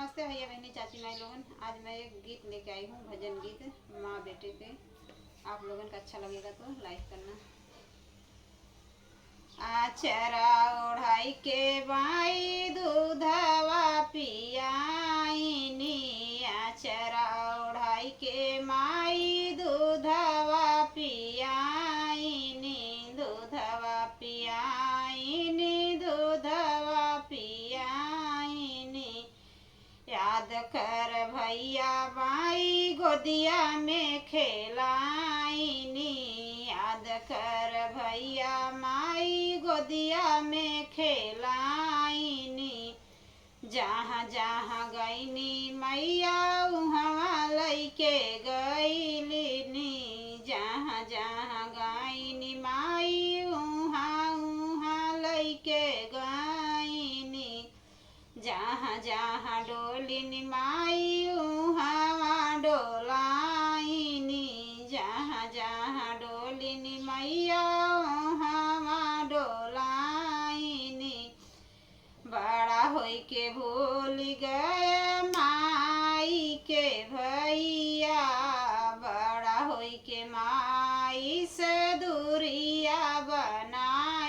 नमस्ते भैया बहनी चाची माई लोगन। आज मैं एक गीत लेके आई हूँ, भजन गीत माँ बेटे पे। आप लोगन का अच्छा लगेगा तो लाइक करना। आचरा ओढ़ाई के बाई दूधवा पियाईनी, आचरा ओढ़ाई के माई दूधवा पियाईनी, दूधवा पियाईनी, दूधवा पियाईनी। याद कर भैया बाई गोदिया में खेलाईनी, याद कर भैया माई गोदिया में खेलाईनी। जहाँ जहाँ गईनी मैया उहाँ लैके गईलिनी, जहाँ जहाँ गईनी माई उहाँ उहाँ लैके गईनी। जहाँ जहाँ डोलिनी माई उहाँ डोलाइनी, जहाँ जहाँ डोलिनी मैया उहाँ डोलाइनी। बड़ा होई के भूल गए माई के भैया, बड़ा होई के माई से दूरिया बना